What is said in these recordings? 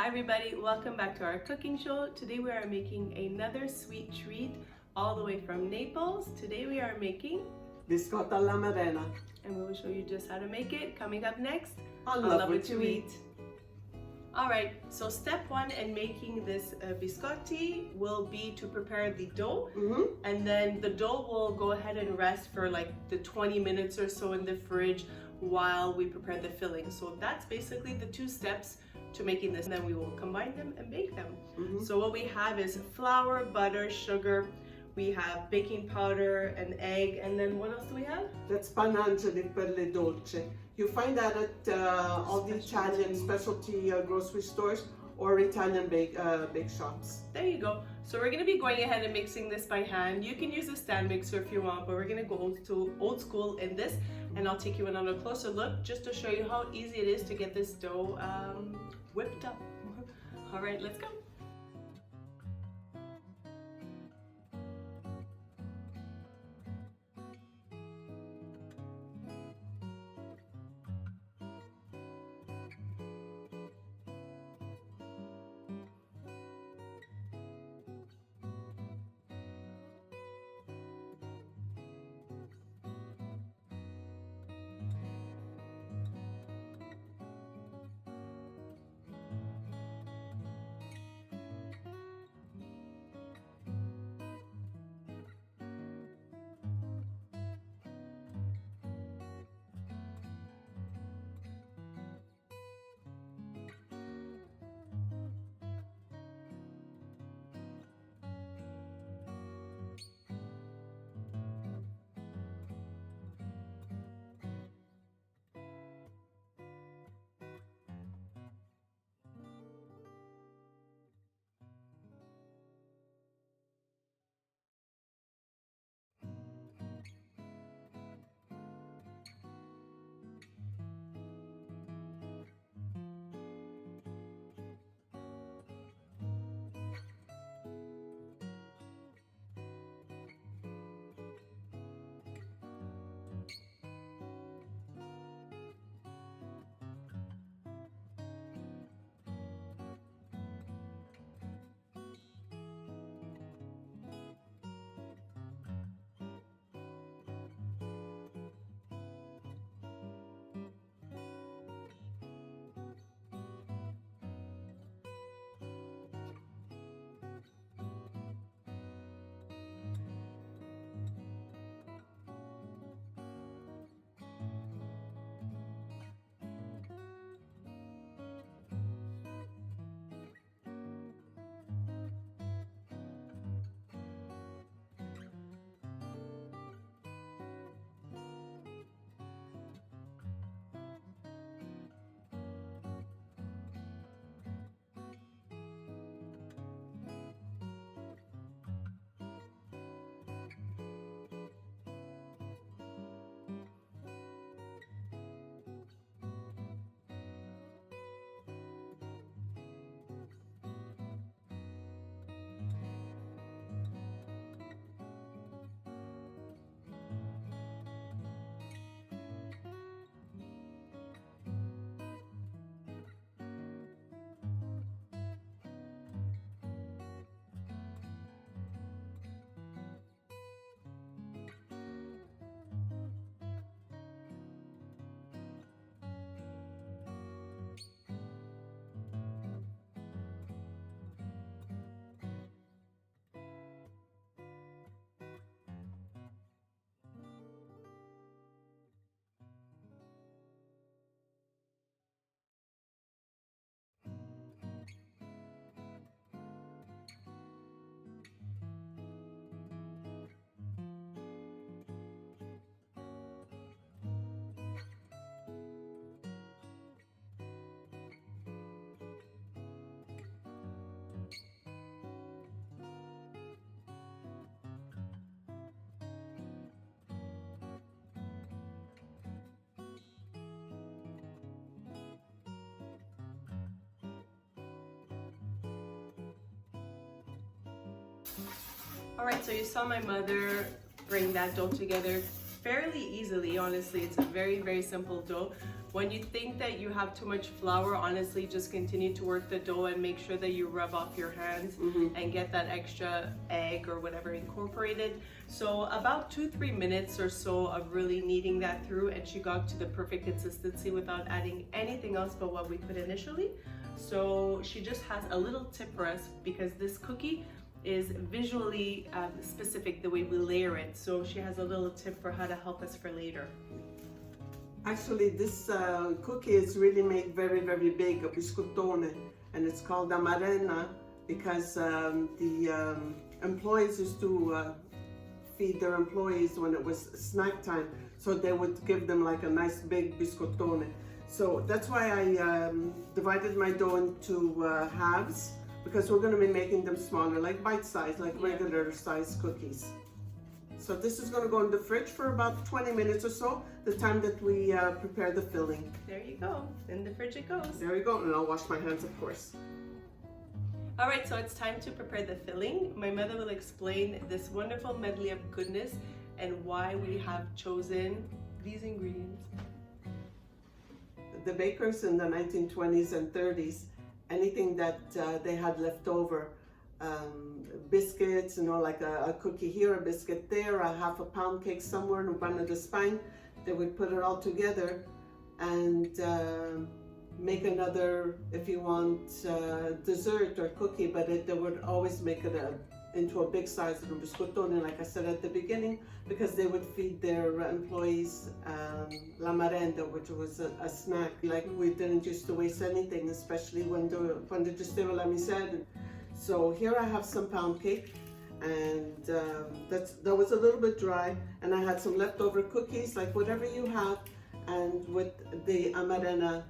Hi everybody, welcome back to our cooking show. Today we are making another sweet treat all the way from Naples. Today we are making Biscotti all'Amarena. and we will show you just how to make it. Coming up next, I love what you eat. Alright, so step one in making this biscotti will be to prepare the dough, and then the dough will go ahead and rest for like the 20 minutes or so in the fridge while we prepare the filling. So that's basically the two steps to making this, and then we will combine them and bake them. So what we have is flour, butter, sugar, we have baking powder, an egg, and then what else do we have? That's panangeli per le dolce. You find that at all the Italian specialty grocery stores or Italian bake shops. There you go. So we're going to be going ahead and mixing this by hand. You can use a stand mixer if you want, but we're going to go old school in this, and I'll take you in on a closer look just to show you how easy it is to get this dough whipped up. All right, let's go. All right, so you saw my mother bring that dough together fairly easily. Honestly, it's a very, very simple dough. When you think that you have too much flour, honestly, just continue to work the dough and make sure that you rub off your hands and get that extra egg or whatever incorporated. So about 2-3 minutes or so of really kneading that through, and she got to the perfect consistency without adding anything else but what we put initially. So she just has a little tip for us, because this cookie is visually specific the way we layer it. So she has a little tip for how to help us for later. Actually, this cookie is really made very, very big, a biscottone, and it's called Amarena because the employees used to feed their employees when it was snack time, so they would give them like a nice big biscottone. So that's why I divided my dough into halves, because we're going to be making them smaller, like bite-sized, like regular size cookies. So this is going to go in the fridge for about 20 minutes or so, the time that we prepare the filling. There you go. In the fridge it goes. There you go, and I'll wash my hands, of course. All right, so it's time to prepare the filling. My mother will explain this wonderful medley of goodness and why we have chosen these ingredients. The bakers in the 1920s and 30s, anything that they had left over, biscuits, you know, like a cookie here, a biscuit there, a half a pound cake somewhere in one of the spine, they would put it all together and make another, if you want, dessert or cookie, but they would always make it into a big size of biscottone, like I said at the beginning, because they would feed their employees la merenda, which was a snack. Like, we didn't used to waste anything, especially when the gestiva la miseria. So here I have some pound cake, and that was a little bit dry, and I had some leftover cookies, like whatever you have, and with the Amarena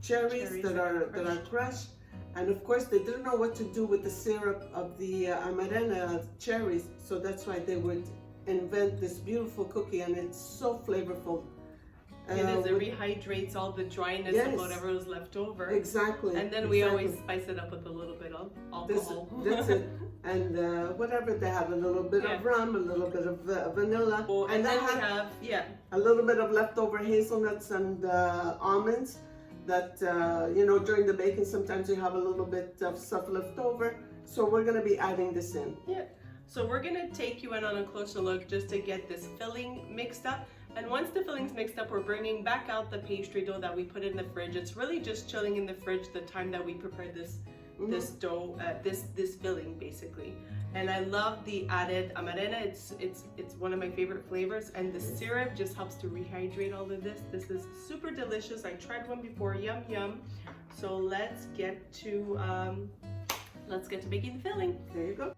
cherries that are crushed. And of course, they didn't know what to do with the syrup of the Amarena cherries, so that's why they would invent this beautiful cookie, and it's so flavorful. It is, it rehydrates all the dryness of whatever was left over. Exactly. And then we always spice it up with a little bit of alcohol. That's it. And whatever, they have a little bit of rum, a little bit of vanilla. Oh, and then we have, a little bit of leftover hazelnuts and almonds. That, you know, during the baking, sometimes you have a little bit of stuff left over. So we're going to be adding this in. Yeah. So we're going to take you in on a closer look just to get this filling mixed up. And once the filling's mixed up, we're bringing back out the pastry dough that we put in the fridge. It's really just chilling in the fridge the time that we prepare this this dough, this filling basically. And I love the added Amarena. It's one of my favorite flavors, and the syrup just helps to rehydrate all of this. This is super delicious. I tried one before, yum yum. So let's get to making the filling. There you go.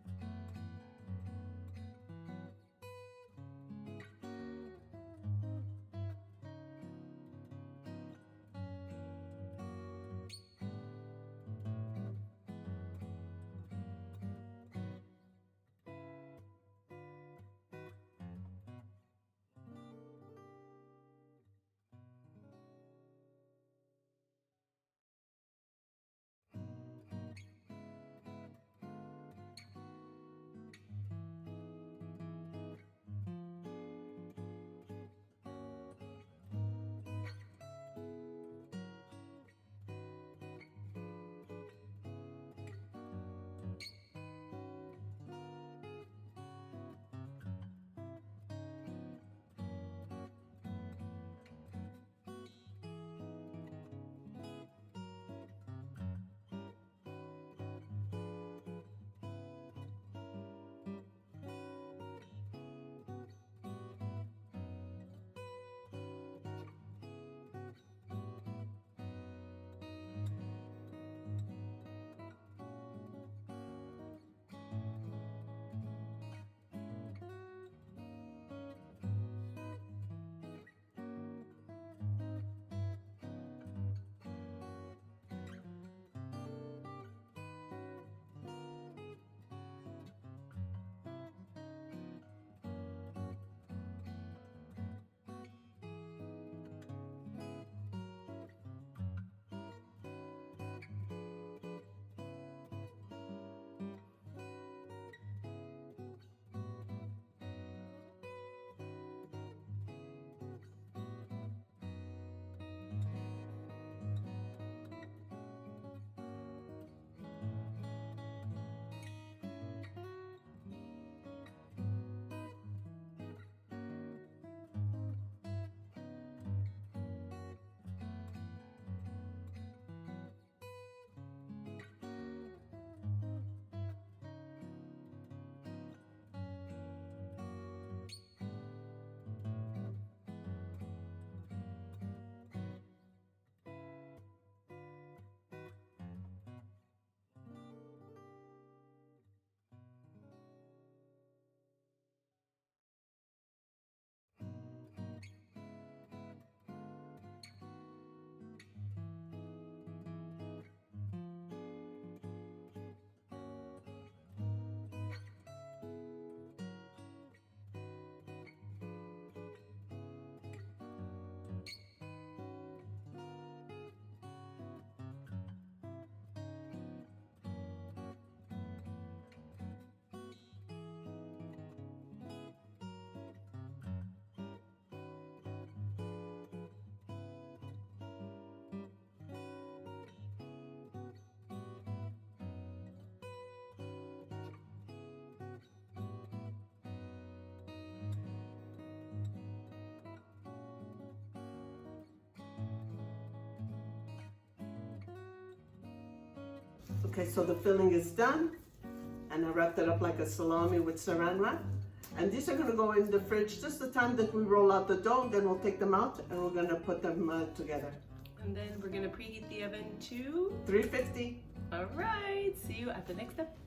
Okay, so the filling is done, and I wrapped it up like a salami with saran wrap. And these are gonna go in the fridge just the time that we roll out the dough, then we'll take them out and we're gonna put them together. And then we're gonna preheat the oven to 350. All right, see you at the next step.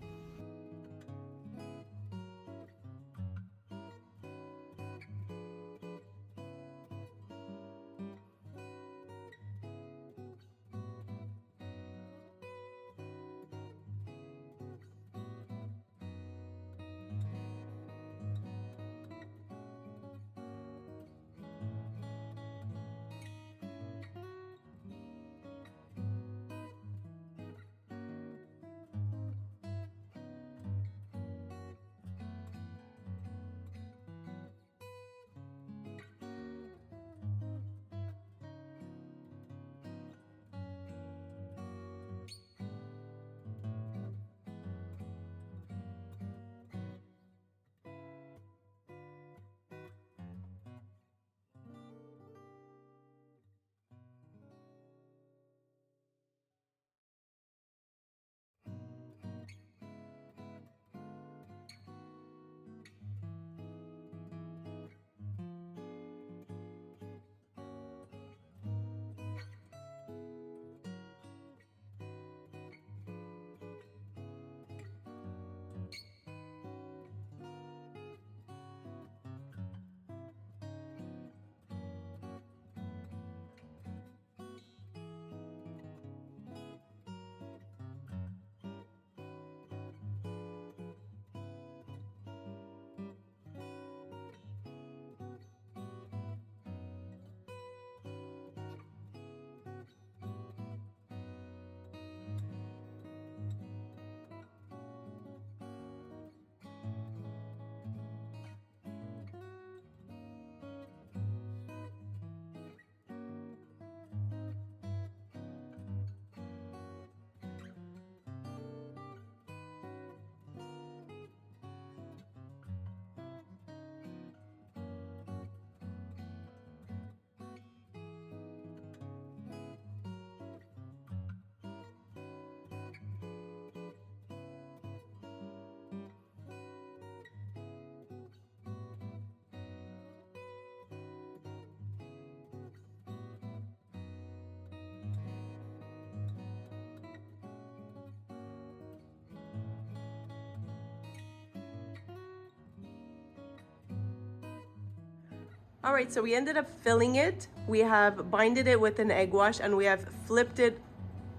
All right, so we ended up filling it. We have binded it with an egg wash and we have flipped it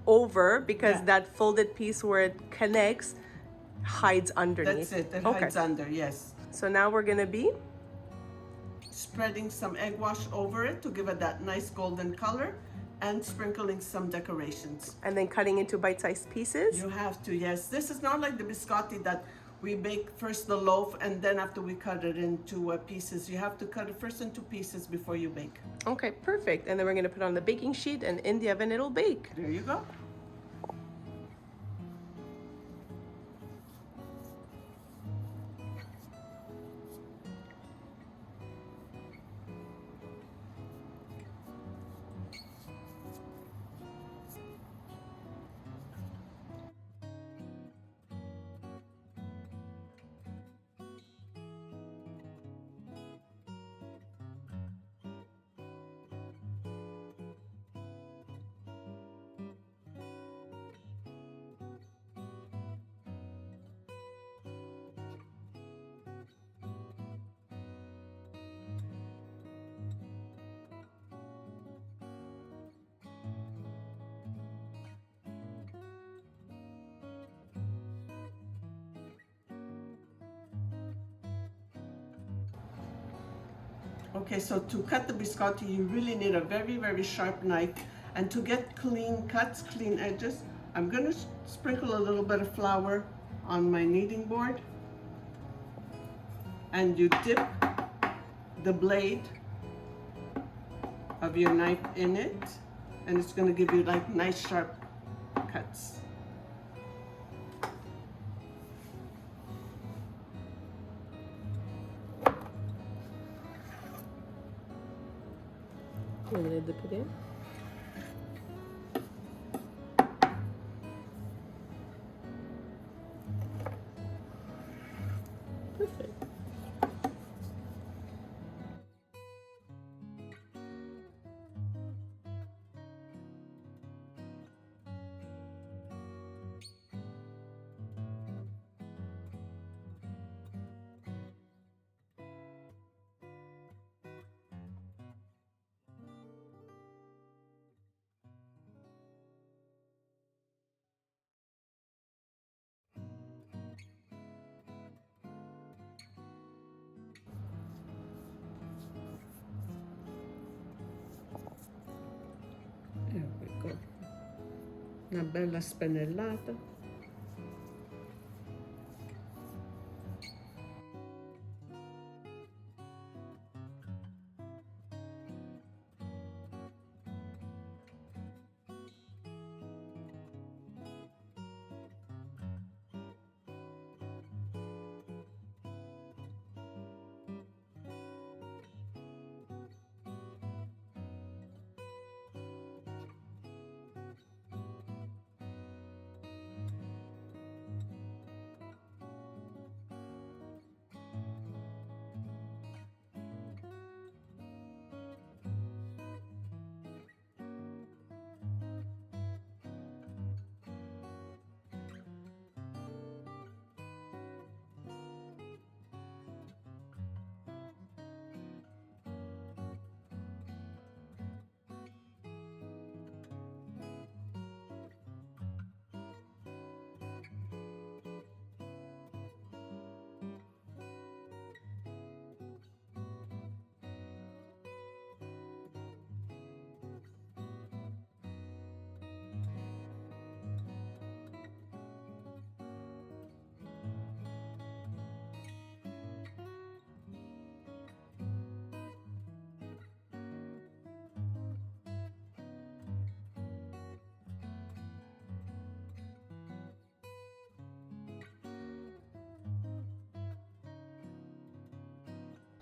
over because that folded piece where it connects hides underneath. That's it, it hides under, yes. So now we're gonna be spreading some egg wash over it to give it that nice golden color and sprinkling some decorations. And then cutting into bite-sized pieces? You have to, yes. This is not like the biscotti that we bake first the loaf and then after we cut it into pieces. You have to cut it first into pieces before you bake. Okay, perfect. And then we're gonna put it on the baking sheet and in the oven it'll bake. There you go. Okay, so to cut the biscotti, you really need a very, very sharp knife. And to get clean cuts, clean edges, I'm gonna sprinkle a little bit of flour on my kneading board. And you dip the blade of your knife in it, and it's gonna give you like nice sharp cuts. We're gonna dip it in. Una bella spennellata.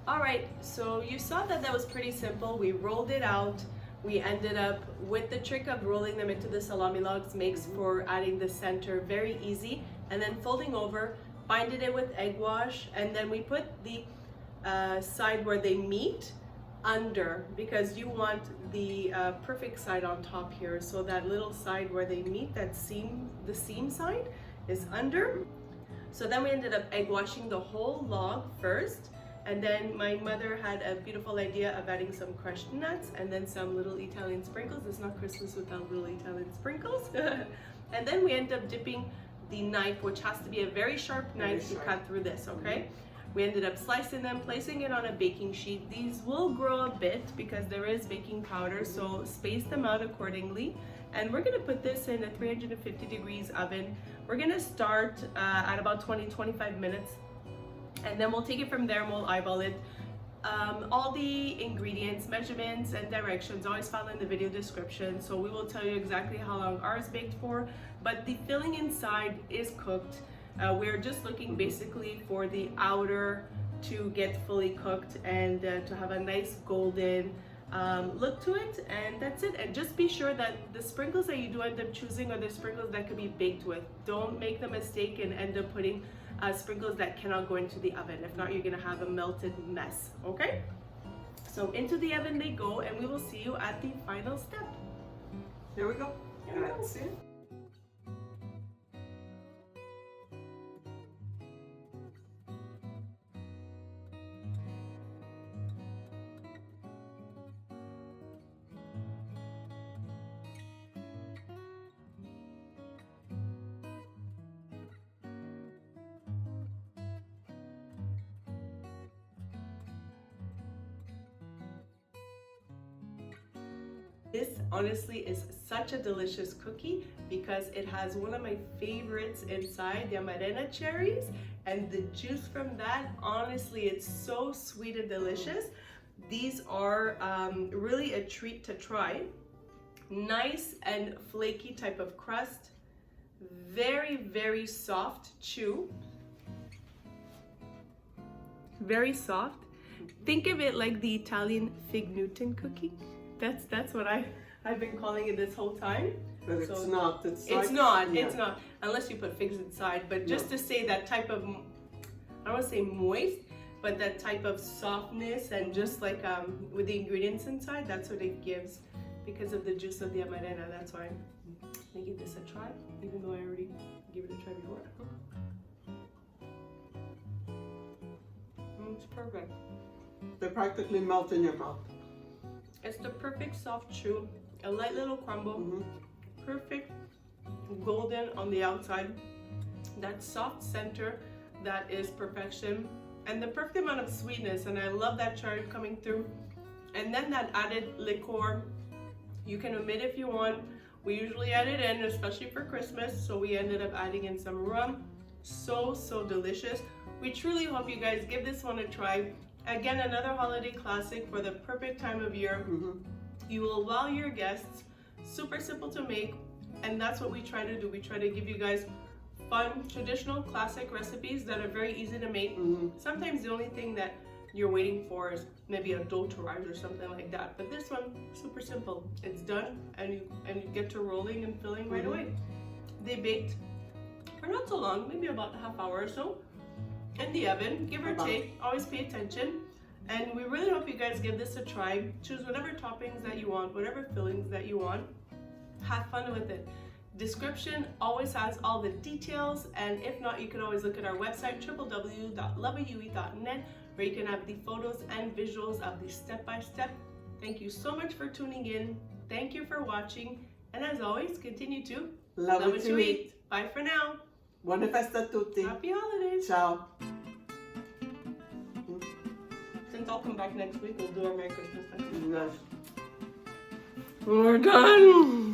All right, so you saw that was pretty simple. We rolled it out. We ended up with the trick of rolling them into the salami logs, makes for adding the center very easy, and then folding over, binded it with egg wash, and then we put the side where they meet under, because you want the perfect side on top here. So that little side where they meet, that seam, the seam side is under. So then we ended up egg washing the whole log first. And then my mother had a beautiful idea of adding some crushed nuts and then some little Italian sprinkles. It's not Christmas without little Italian sprinkles. And then we end up dipping the knife, which has to be a very sharp knife to cut through this, okay? We ended up slicing them, placing it on a baking sheet. These will grow a bit because there is baking powder, so space them out accordingly. And we're gonna put this in a 350 degrees oven. We're gonna start at about 20-25 minutes. And then we'll take it from there and we'll eyeball it. All the ingredients, measurements, and directions always found in the video description. So we will tell you exactly how long ours baked for, but the filling inside is cooked. We're just looking basically for the outer to get fully cooked and to have a nice golden look to it, and that's it. And just be sure that the sprinkles that you do end up choosing are the sprinkles that could be baked with. Don't make the mistake and end up putting sprinkles that cannot go into the oven. If not, you're gonna have a melted mess, okay? So into the oven they go, and we will see you at the final step. Here we go. Grazie. This honestly is such a delicious cookie because it has one of my favorites inside, the Amarena cherries, and the juice from that, honestly, it's so sweet and delicious. These are really a treat to try. Nice and flaky type of crust, very, very soft chew, very soft. Think of it like the Italian fig Newton cookie. That's what I've been calling it this whole time. But it's So not. It's like, not. yeah. It's not. Unless you put figs inside. But just to say that type of, I don't want to say moist, but that type of softness and just like with the ingredients inside, that's what it gives because of the juice of the Amarena. That's why I'm making this a try, even though I already gave it a try before. It's perfect. They practically melt in your mouth. It's the perfect soft chew, a light little crumble, perfect golden on the outside, that soft center that is perfection, and the perfect amount of sweetness, and I love that cherry coming through, and then that added liqueur. You can omit if you want, We usually add it in, especially for Christmas, so we ended up adding in some rum. So delicious. We truly hope you guys give this one a try. Again, another holiday classic for the perfect time of year. You will wow your guests. Super simple to make, and that's what we try to do. We try to give you guys fun, traditional, classic recipes that are very easy to make. Sometimes the only thing that you're waiting for is maybe a dough to rise or something like that. But this one, super simple. It's done, and you get to rolling and filling right away. They baked for not so long, maybe about a half hour or so in the oven, give or take. Always pay attention. And we really hope you guys give this a try. Choose whatever toppings that you want, whatever fillings that you want. Have fun with it. Description always has all the details, and if not, you can always look at our website, www.loveayoeat.net, where you can have the photos and visuals of the step-by-step. Thank you so much for tuning in. Thank you for watching. And as always, continue to love what you eat. Bye for now. Buone feste a tutti. Happy holidays. Ciao. Since I'll come back next week, we'll do our Merry Christmas festival. Nice. We're done.